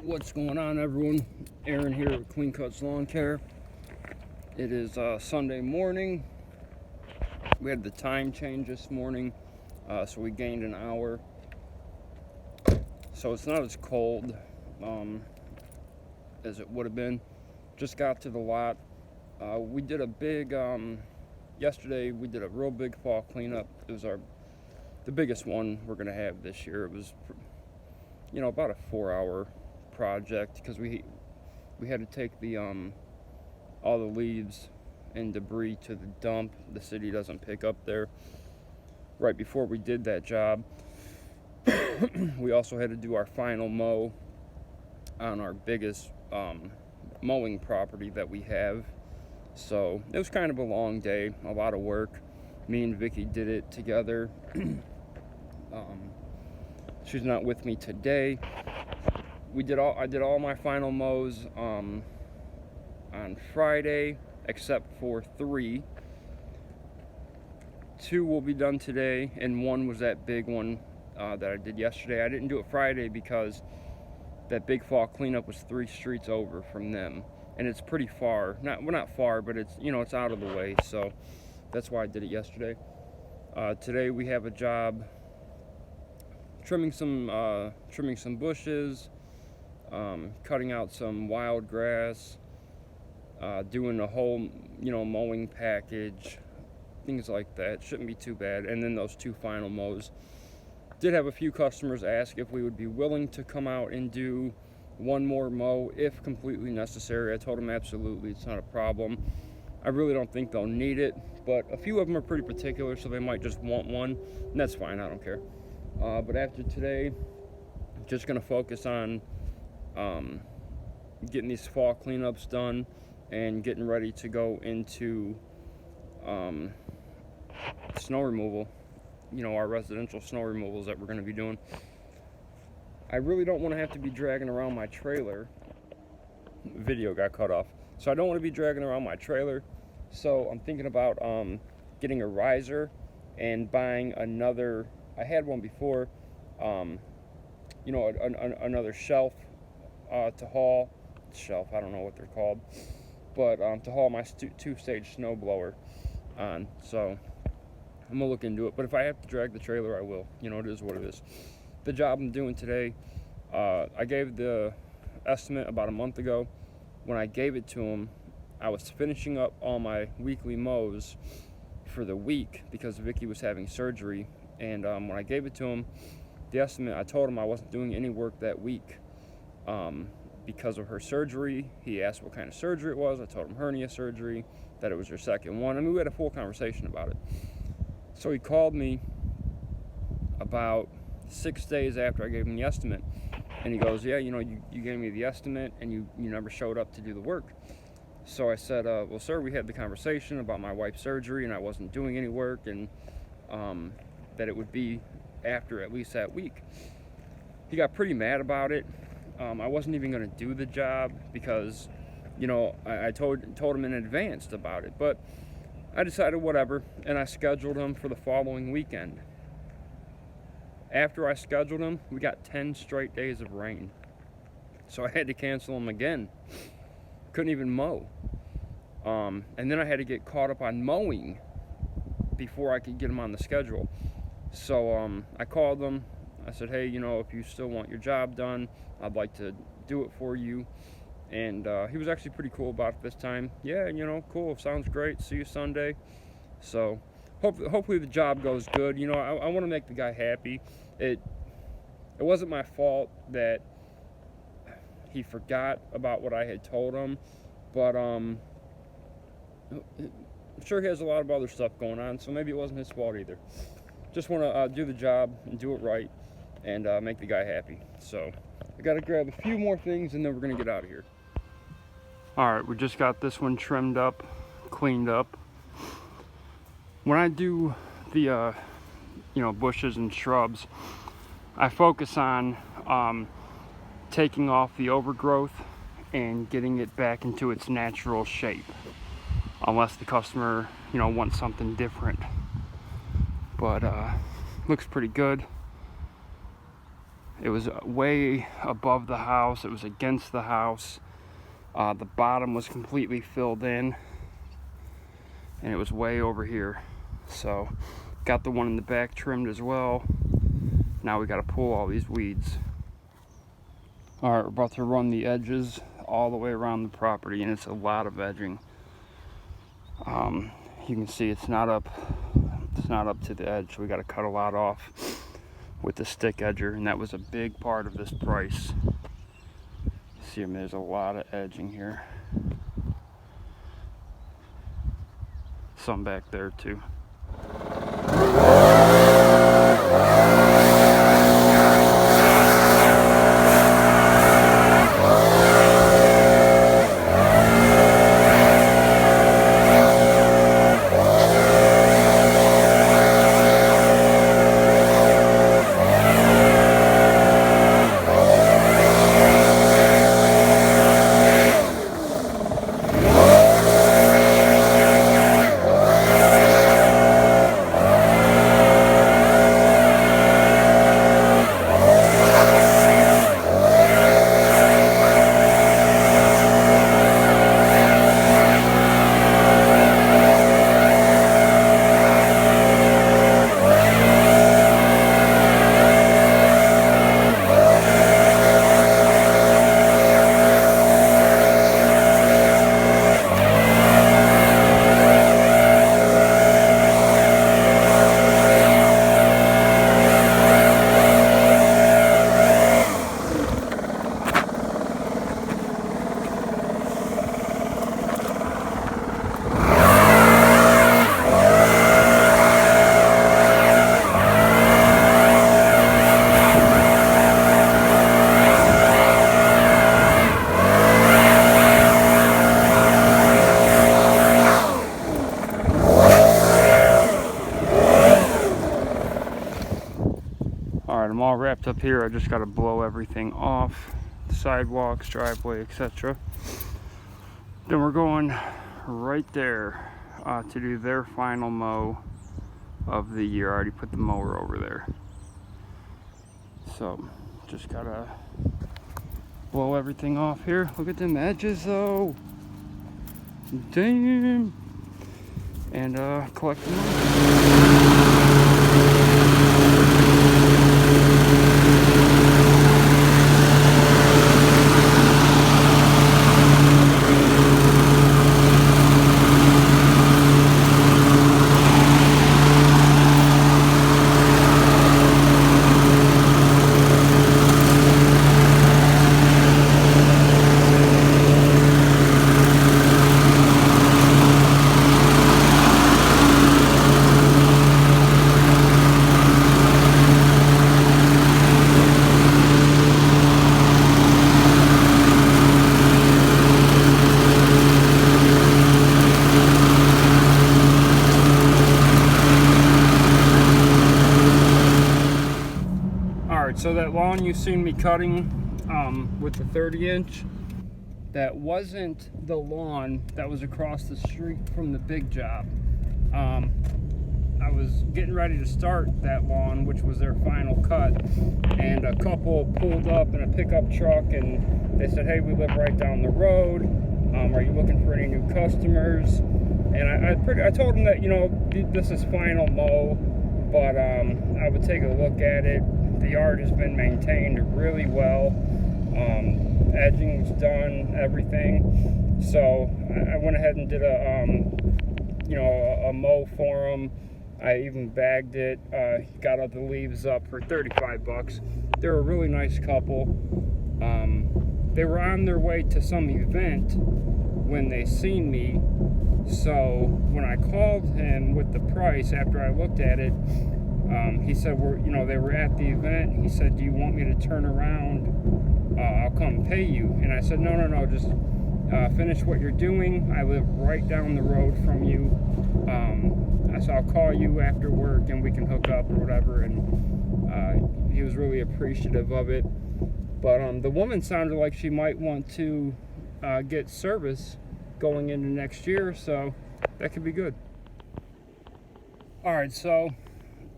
What's going on, everyone? Aaron here with Clean Cuts Lawn Care. It is Sunday morning. We had the time change this morning, so we gained an hour. So it's not as cold as it would have been. Just got to the lot. We did a big, yesterday we did a real big fall cleanup. It was the biggest one we're gonna have this year. It was, about a 4-hour project because we had to take the all the leaves and debris to the dump. The city doesn't pick up there. Right before we did that job, we also had to do our final mow on our biggest mowing property that we have. So it was kind of a long day, a lot of work. Me and Vicky did it together. She's not with me today. I did all my final mows on Friday, except for 3. 2 will be done today, and 1 was that big one that I did yesterday. I didn't do it Friday because that big fall cleanup was 3 streets over from them, and it's pretty far. Not far, but it's it's out of the way. So that's why I did it yesterday. Today we have a job trimming some bushes. Cutting out some wild grass, doing a whole, mowing package, things like that. Shouldn't be too bad. And then those 2 final mows. Did have a few customers ask if we would be willing to come out and do 1 more mow if completely necessary. I told them absolutely, it's not a problem. I really don't think they'll need it, but a few of them are pretty particular, so they might just want one, and that's fine, I don't care. But after today, I'm just going to focus on getting these fall cleanups done and getting ready to go into snow removal, our residential snow removals that we're going to be doing. I really don't want to have to be dragging around my trailer. Video got cut off. So I don't want to be dragging around my trailer. So I'm thinking about getting a riser and buying another. I had one before, another shelf to haul. Shelf, I don't know what they're called, but to haul my 2-stage snow blower on. So I'm gonna look into it, but if I have to drag the trailer, I will. It is what it is. The job I'm doing today, I gave the estimate about a month ago. When I gave it to him, I was finishing up all my weekly mows for the week because Vicky was having surgery, and when I gave it to him, the estimate, I told him I wasn't doing any work that week because of her surgery. He asked what kind of surgery it was. I told him hernia surgery, that it was her second one. I mean, we had a full conversation about it. So he called me about 6 days after I gave him the estimate, and he goes, yeah, you gave me the estimate and you never showed up to do the work. So I said, well, sir, we had the conversation about my wife's surgery and I wasn't doing any work, and that it would be after at least that week. He got pretty mad about it. I wasn't even going to do the job because, I told him in advance about it. But I decided whatever, and I scheduled him for the following weekend. After I scheduled him, we got 10 straight days of rain. So I had to cancel him again. Couldn't even mow. And then I had to get caught up on mowing before I could get him on the schedule. So I called them. I said, hey, if you still want your job done, I'd like to do it for you. And he was actually pretty cool about it this time. Yeah, cool, sounds great. See you Sunday. So hopefully the job goes good. I want to make the guy happy. It wasn't my fault that he forgot about what I had told him, but I'm sure he has a lot of other stuff going on, so maybe it wasn't his fault either. Just want to do the job and do it right and make the guy happy. So I got to grab a few more things and then we're going to get out of here. All right, we just got this one trimmed up, cleaned up. When I do the bushes and shrubs, I focus on taking off the overgrowth and getting it back into its natural shape, unless the customer wants something different. But looks pretty good. It was way above the house. It was against the house. The bottom was completely filled in, and it was way over here. So got the one in the back trimmed as well. Now we got to pull all these weeds. All right, we're about to run the edges all the way around the property, and it's a lot of edging. You can see it's not up to the edge, so we got to cut a lot off with the stick edger, and that was a big part of this price. See, there's a lot of edging here. Some back there too. Alright, I'm all wrapped up here. I just got to blow everything off, sidewalks, driveway, etc. Then we're going right there to do their final mow of the year. I already put the mower over there. So, just got to blow everything off here. Look at them edges though. Damn. And collect the money. So that lawn you've seen me cutting with the 30-inch, that wasn't the lawn that was across the street from the big job. I was getting ready to start that lawn, which was their final cut, and a couple pulled up in a pickup truck and they said, hey, we live right down the road. Are you looking for any new customers? And I told them that, you know, this is final mow, but I would take a look at it. The yard has been maintained really well. Edging's done, everything. So I went ahead and did a mow for them. I even bagged it, got all the leaves up for 35 bucks. They're a really nice couple. They were on their way to some event when they seen me. So when I called him with the price after I looked at it, he said, they were at the event. He said, do you want me to turn around? I'll come pay you. And I said, no, just finish what you're doing. I live right down the road from you. I said, I'll call you after work and we can hook up or whatever. And he was really appreciative of it. But the woman sounded like she might want to get service going into next year, so that could be good. All right, so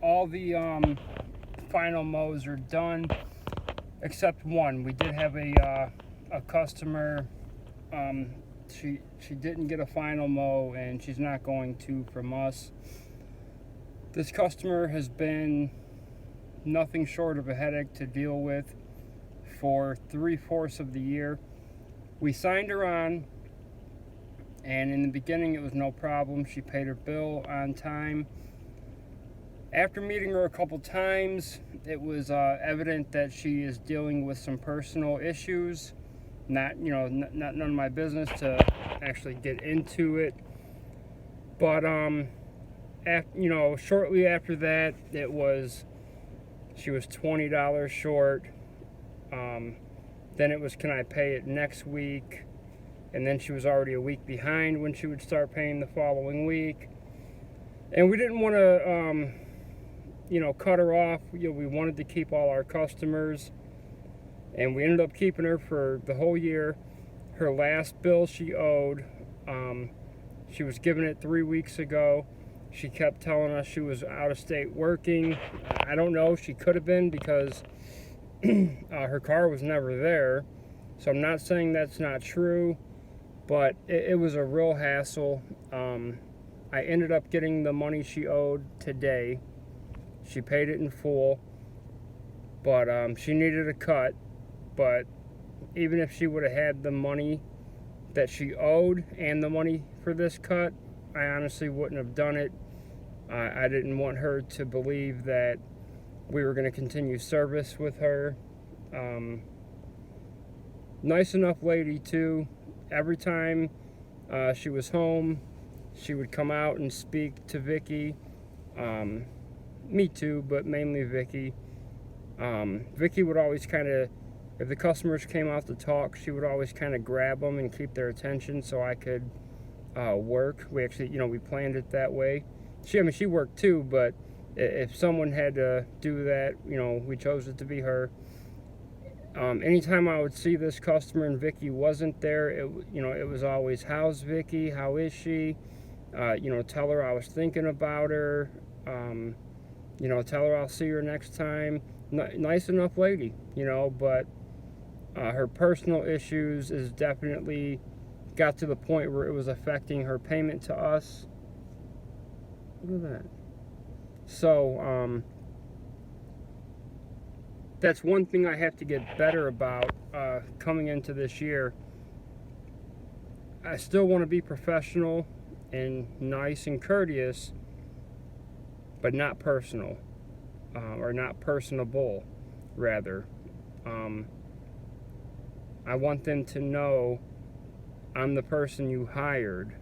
all the final mows are done. except one. We did have a customer. She didn't get a final mow, and she's not going to from us. This customer has been nothing short of a headache to deal with for 3/4 of the year. We signed her on, and in the beginning it was no problem. She paid her bill on time. After meeting her a couple times, it was evident that she is dealing with some personal issues. Not none of my business to actually get into it, but shortly after that, she was $20 short. Then it was, can I pay it next week? And then she was already a week behind when she would start paying the following week. And we didn't want to, cut her off. We wanted to keep all our customers. And we ended up keeping her for the whole year. Her last bill she owed, she was given it 3 weeks ago. She kept telling us she was out of state working. I don't know, she could have been, because her car was never there. So I'm not saying that's not true, but it was a real hassle. I ended up getting the money she owed today. She paid it in full, but she needed a cut. But even if she would have had the money that she owed and the money for this cut, I honestly wouldn't have done it. I didn't want her to believe that we were going to continue service with her. Nice enough lady too. Every time she was home, she would come out and speak to Vicky. Me too, but mainly Vicky. Vicky would always kind of, if the customers came out to talk, she would always kind of grab them and keep their attention so I could work. We actually, we planned it that way. She worked too, but if someone had to do that, we chose it to be her. Anytime I would see this customer and Vicky wasn't there, it was always, how's Vicky? How is she? Tell her I was thinking about her. Tell her I'll see her next time. Nice enough lady, but her personal issues is definitely got to the point where it was affecting her payment to us. Look at that. So, that's one thing I have to get better about coming into this year. I still want to be professional and nice and courteous, but not personal, or not personable, rather. I want them to know I'm the person you hired.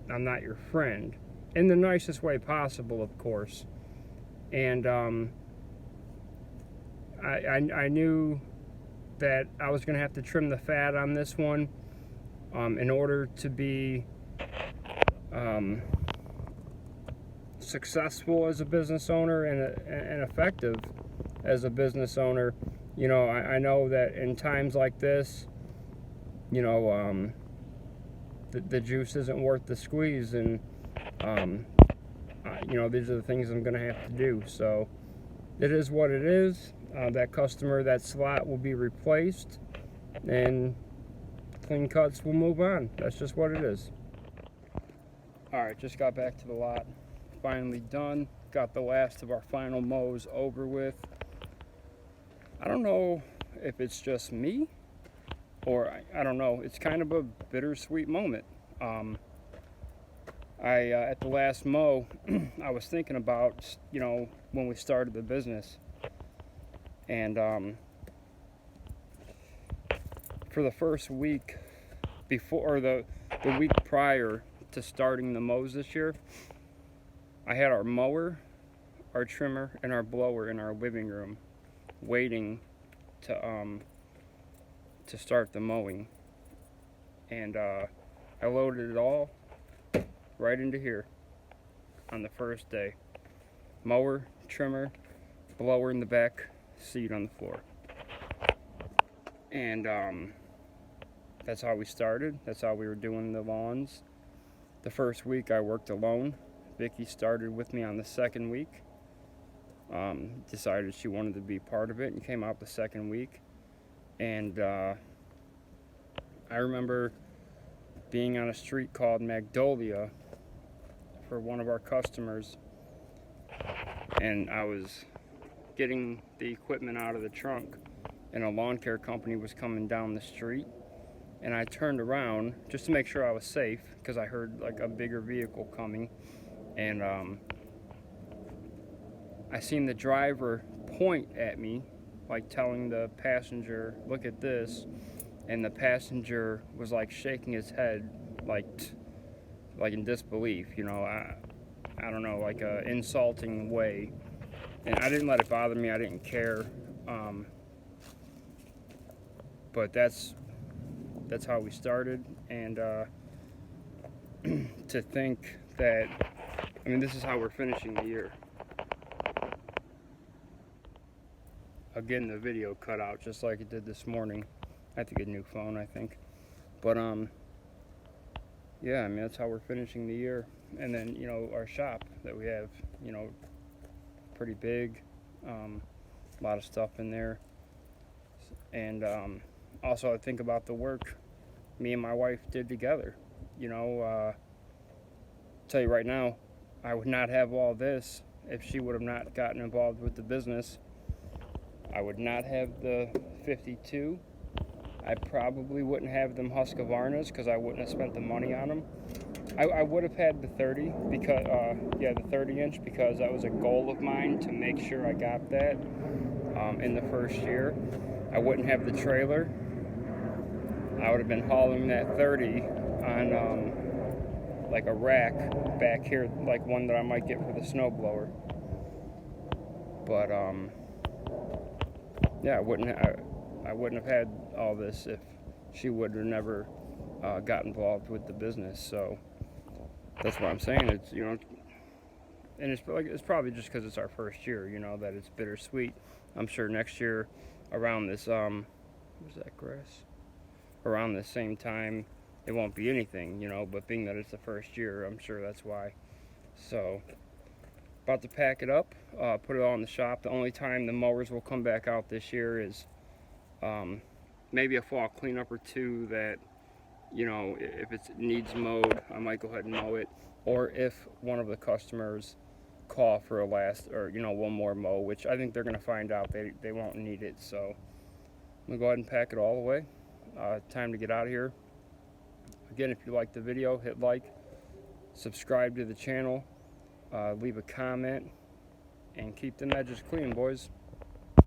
I'm not your friend. In the nicest way possible, of course. And I knew that I was going to have to trim the fat on this one in order to be successful as a business owner and effective as a business owner. I know that in times like this, the juice isn't worth the squeeze, and these are the things I'm going to have to do. So it is what it is. That customer, that slot will be replaced, and clean cuts will move on. That's just what it is. Alright, just got back to the lot. Finally done. Got the last of our final mows over with. I don't know if it's just me, or I don't know. It's kind of a bittersweet moment. At the last mow, I was thinking about, when we started the business. And for the first week before, or the week prior to starting the mows this year, I had our mower, our trimmer, and our blower in our living room waiting to start the mowing. And I loaded it all right into here on the first day. Mower, trimmer, blower in the back, seat on the floor. And that's how we started. That's how we were doing the lawns. The first week I worked alone. Vicky started with me on the second week. decided she wanted to be part of it and came out the second week. And I remember being on a street called Magnolia for one of our customers, and I was getting the equipment out of the trunk, and a lawn care company was coming down the street, and I turned around just to make sure I was safe because I heard like a bigger vehicle coming, and I seen the driver point at me, like telling the passenger, "Look at this," and the passenger was like shaking his head, like in disbelief, you know. I don't know, like a insulting way, and I didn't let it bother me. I didn't care, but that's how we started, and to think that, I mean, this is how we're finishing the year. Again, the video cut out just like it did this morning. I have to get a new phone, I think. But yeah, I mean, that's how we're finishing the year. And then, you know, our shop that we have, you know, pretty big, a lot of stuff in there. And also I think about the work me and my wife did together. You know, tell you right now, I would not have all this if she would have not gotten involved with the business. I would not have the 52. I probably wouldn't have them Husqvarnas because I wouldn't have spent the money on them. I would have had the 30 because, the 30-inch, because that was a goal of mine to make sure I got that in the first year. I wouldn't have the trailer. I would have been hauling that 30 on like a rack back here, like one that I might get for the snowblower. But yeah, I wouldn't have had all this if she would have never got involved with the business. So that's what I'm saying. It's, you know, and it's probably just because it's our first year, you know, that it's bittersweet. I'm sure next year around this what's that grass? Around the same time, it won't be anything, you know. But being that it's the first year, I'm sure that's why. So about to pack it up, put it all in the shop. The only time the mowers will come back out this year is maybe a fall cleanup or two that, you know, if it needs mowed, I might go ahead and mow it. Or if one of the customers call for a last, or, you know, one more mow, which I think they're going to find out they won't need it. So I'm going to go ahead and pack it all away. Time to get out of here. Again, if you liked the video, hit like, subscribe to the channel, leave a comment, and keep them edges clean, boys.